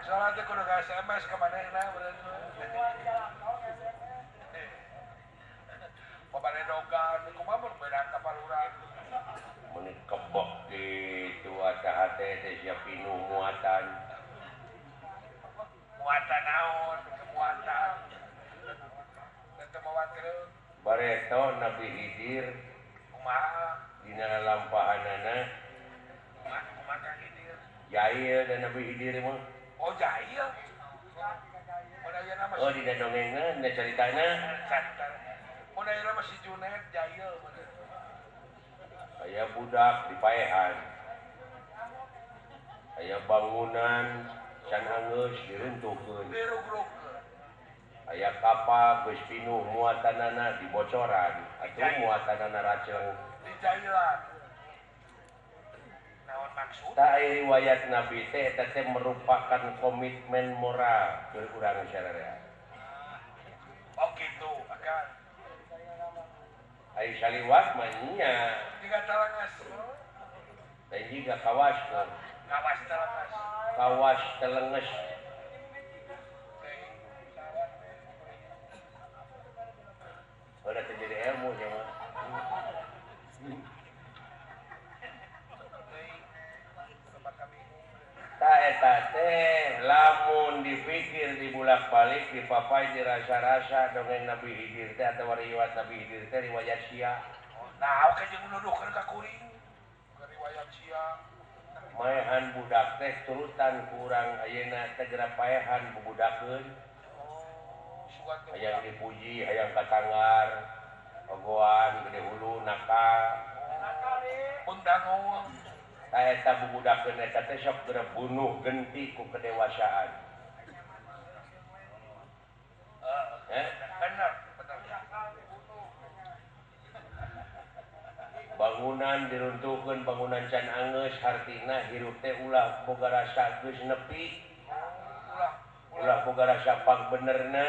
Soalnya teh kudu ka SMS ka manehna berarti. Pabaredogan kumaha mun beunang kapaluran. Mun kebok di cuaca hate teh siap pinuh muatan. Muatan naon, kemuatan. Teu mawatir. Bareto Nabi Hidir Kumaha? dina lampahanana Kumaha Kang Hidir? jahil dan Nabi Hidir mah. Oh jahil. Mun ayeuna mah Oh dina dongengna dina caritana santai. Mun ayeuna mah si Junaid jahil bener. aya budak di paehan. Aya bangunan can anggeus diruntuhkeun. Dirug-rugkeun. Aya kapal geus pinuh muatanana dibocoran atuh muatanana raceng. Dijailan. Naon maksud? Tak riwayat Nabi teh eta teh merupakan komitmen moral keur urang sadaya. Oh gitu, akan. Ai saliwat mah nya Tiga talangas. dan juga kawaskeun. Kawas talangas. Kawas telenges. Udah terjadi ilmu nya mah. Ta eta teh lamun dipikir dibulak-balik dipapai dirasa-rasa dongeng Nabi Hidir teh atawa riwayat Nabi Hidir teh riwayat Sia. Nah, oke jeung nuduhkeun ka kuring. Ke riwayat sia. Maehan budak teh turutan kurang ayeuna teh geura paehan bubudakeun. Sugan teh Hayang dipuji, hayang katanggar, ogoan gede hulu nakal. undangun. Ta eta bubudakeun eta teh sok geura bunuh genti ku kedewasaan. Bener, bener. Bangunan diruntuhkeun bangunan can anggeus hartina hirup teh ulah boga rasa geus nepi. Ulah boga rasa pangbenerna.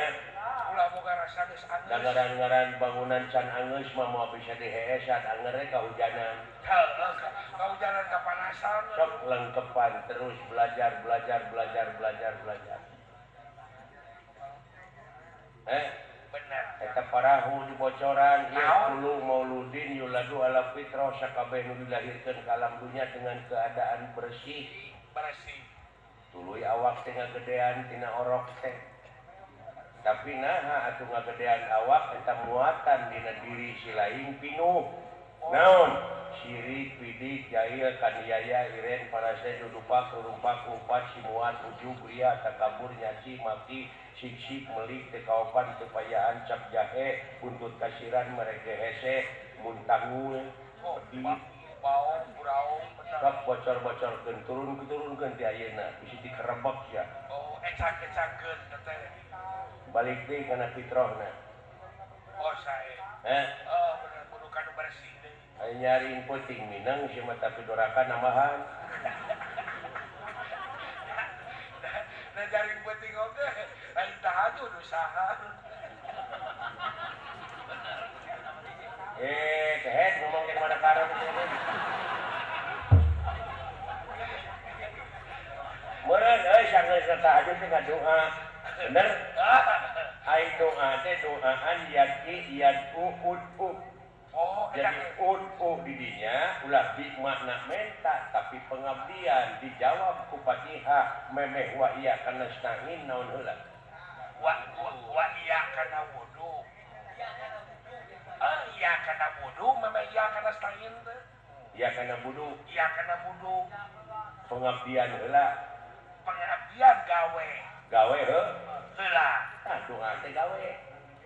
Ulah boga rasa geus anggeus. Ngaran-ngaran bangunan can anggeus mah moal bisa diheesan anggerna kahujanan. Kahujanan kapanasan. Sok lengkepan terus belajar. Bener. Eta parahu di bocoran ya kulu mauludin yuladu ala fitrah sakabeh nu dilahirkeun ka alam dunya dengan keadaan bersih. Bersih. Tuluy awak teh ngagedean tina orok teh. Tapi naha atuh ngagedean awak eta muatan dina diri si lain pinuh. Naon? Syirik, bidik, jahil, kaniaya, iren, parasai, dudupak, rumpak, umpat, simuan, ujub, ria, takabur, nyaci, maki, sik-sik, melik, tekawapan, kepayaan, cap jahe, buntut kasiran, mereke hese, muntangul, pedih, Bau, burau, sok bocor-bocorkeun, turun-turunkeun ti ayeuna, bisi dikerebek sia. Oh, ecak-ecakkeun teh. Balik deui kana fitrahna. Oh, sae. Oh, bener kudu kanu bersih deui. Aya nyariin peuting minang sia mah tapi dorakan namahan. Da jaring peuting oge, lain tahajud usaha. Kehet ngomong ke mana karep ini. Meureun sanggeus tahajud teh ngadoa. Bener? Ai doa teh doaan yad'u ud'u. Oh, Jadi ud'u di dinya ulah di makna menta tapi pengabdian dijawab ku Fatihah memeh wa iyyaka nasta'in naon heula. Wa iyyaka na'budu. Iyyaka na'budu memeh iyyaka nasta'in teh. Iyyaka na'budu. Iyyaka na'budu. Pengabdian heula. Pengabdian gawe. Gawe Heula. doa teh gawe.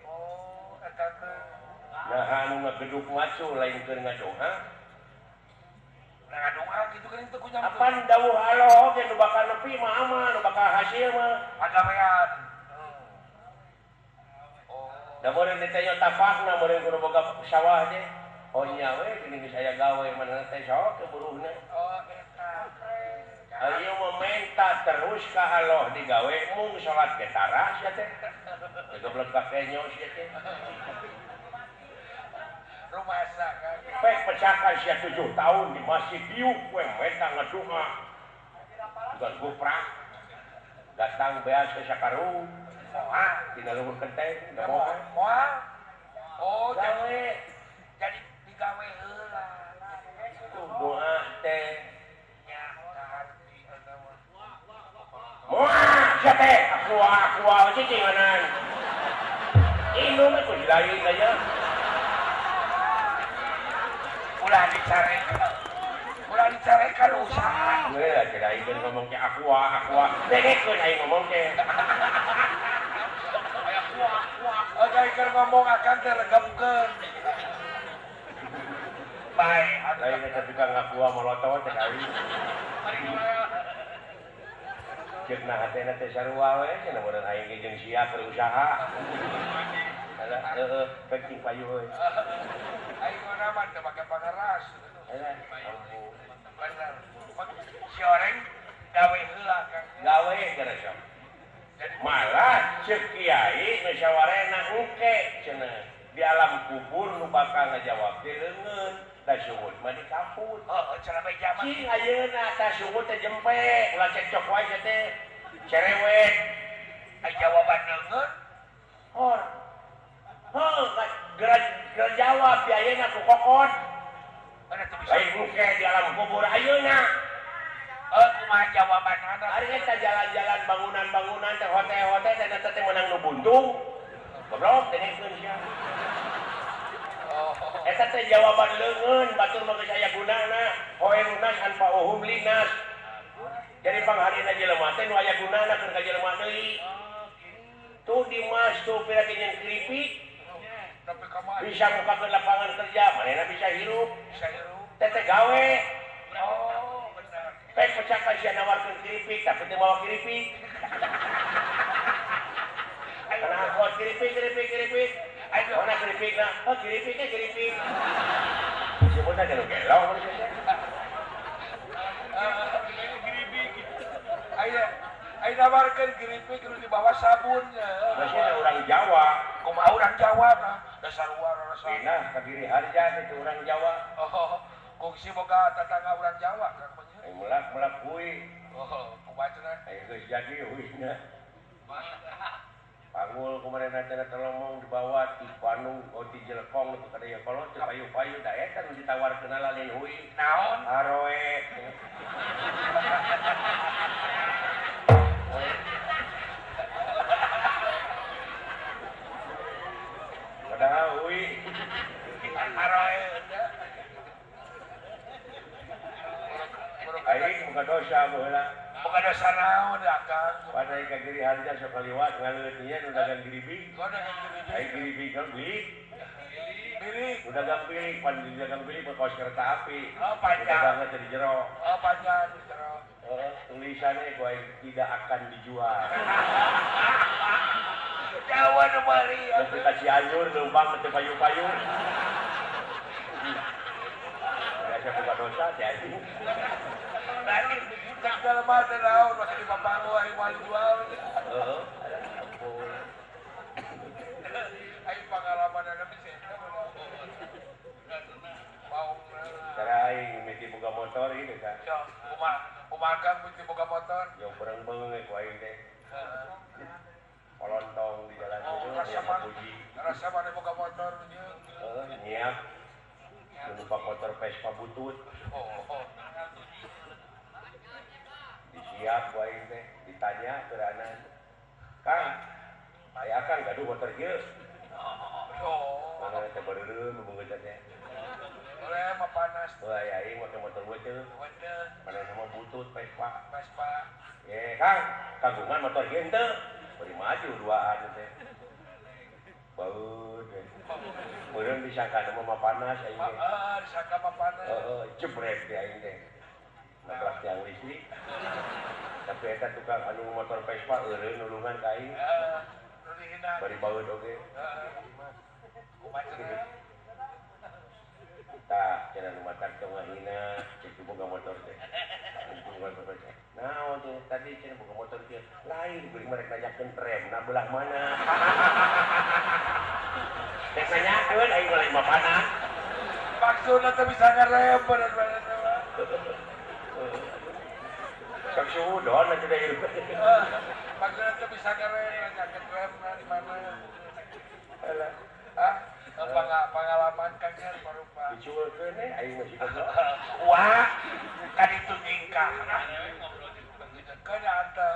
Oh, eta teh. Nah anu ngageduk macu lain keur ngadoa. Nah, ngadoa gitu kan itu kunyam. Apan dawuh Allah ge nu bakal nepi mah aman, nu bakal hasil mah Pagawean. Oh. Da meureun ditanya tapakna meureun kudu boga sawah teh. Oh nya we gini geus aya gawe manehna teh sok teh buruhna. Oh, eta. Ayo meminta terus ka Allah digawe mung salat ge tara sia teh. Goblok kakeknya sia teh. Rumasa kan. Pek pecakan sia 7 tahun di masjid diuk we meta ngadoa. Bukan guprak. Datang beas ke sakarung. Moal. Tina luhur genteng, Moal. Oh, gawe jadi digawe heula. doa teh. Nya kahati eta mah. Moal sia teh aqua cicinganan. Inu mah kudu lain aya. Ulah dicarekan usaha. Gue lah kira ingin ngomong ke aqua. Dengkeun aing ngomong ke. Oke, keur ngomong akan teh legepkeun. Bae, Lain eta tukang aqua molotov teh kali. Ceuk na hatena teh sarua we cenah mun aing ge jeung sia keur usaha. Alah, penting payu euy. aing mah mah teu make pangeras. Alah, ampun. Bener. Si oreng gawe heula Kang. Gawe gara sok. Malah ceuk kiai nu sawarena engke cenah. Di alam kubur nu bakal ngajawab teh leungeun. Da sumut mah dikaput. Oh, cara meja mah. Cing ayeuna tah sumut teh jempe, ulah cekcok wae teh. Cerewet. Ai jawaban leungeun. Hor. Gerak jawab biayana ku kokot. Mana teu bisa. Lain engke di alam kubur ayeuna. Kumaha jawabanana? Ari eta jalan-jalan bangunan-bangunan teh hotel-hotel teh eta teh meunang nu buntung. Goblok teh ngeukeun sia. Eta teh jawaban leungeun batur mah geus aya gunana. Hoe lunas anfa'uhum linas. Jadi pangharina jelema teh nu aya gunana keur ka jelema deui. Tuh Dimas tuh pirake nyen keripik. Tapi kamari Bisa mukakeun lapangan kerja, manehna bisa hirup. bisa hirup. Teteh gawe. Oh, benar. Pek pecakan sia nawarkeun keripik, tapi teu mawa keripik. Karena aku keripik. Ayo, mana keripikna? Oh, keripik. Sebutna jeung gelo mun sia. Ayo nawarkeun keripik nu di bawah sabunnya. Masih orang Jawa. Kumaha urang Jawa tah? Dasar luar rasa. Dina Kagiri Harja itu orang Jawa. Oh, kungsi boga tetangga urang Jawa Kang bener. Ai melak kuy. Oh, kumaha Ai geus jadi huisna. Panggul kumarena cenah telomong di bawah di Bandung di Jelekong itu kada ya kolot teu payu-payu da eta nu ditawarkeun lalin hui. Naon? Aroe. Padahal hui. Aroe. Aing buka dosa baheula. Boga dosa naon ya Kang? Pada Kagiri Harja sok kaliwat ngaleut nya nu dagang giribing. Gua dagang keripik. Aing giribing kan beli. Bilik. Udah dagang pilih, pan di dagang pilih berkaos kereta api. Oh, panjang. Dagangnya tadi jero. Oh, panjang gitu. Tulisannya gue tidak akan dijual. Jawa nu bari. Tapi kasih anjur, numpang mesti payu-payu. Biasa buka dosa, jadi. Lagi segala mata naon masih di papangu ai wali jual. Ampun. Ai pengalaman ada bisa. Mau Cara aing mesti buka motor ini kan. yo kumaha mesti boga motor. Yang bereng-bereng ku aing teh. Polontong di jalan itu, Rasa yang mana? puji. Rasa mana boga motor nya? Nyiap. Numpak motor Vespa butut. Oh. Disiap ku aing teh, ditanya keuranan. Kang, aya Kang gaduh motor ieu. Oh. Mana teh beureureum membeungeut teh. Oleh mah panas. Wah, aing make motor beuteul. Bener. Mana nama butut Vespa. Vespa. Kang, kagungan motor ieu henteu. Bari maju duaan teh. Baud. Meureun disangka nama mah panas aing teh. Disangka mah panas. Jebret teh aing teh. Nabrak tiang listrik. Tapi eta tukang anu motor Vespa eureun nulungan ka aing. Nu dihina. Bari baud oge. Kumaha cenah? tak jalan makan tengah hina cek boga motor teh nah tadi cek boga motor teh lain beli mereka nanyakeun rem nah belah mana rek nanyakeun aing mulai mapana maksudnya tuh bisa ngerem bener-bener sok suudon atuh da ieu maksudnya tuh bisa ngerem nanyakeun rem di mana alah pengalaman Kang Her berupa dicueulkeun aing mah siga wah kan itu ingkah ngobrol di kan ada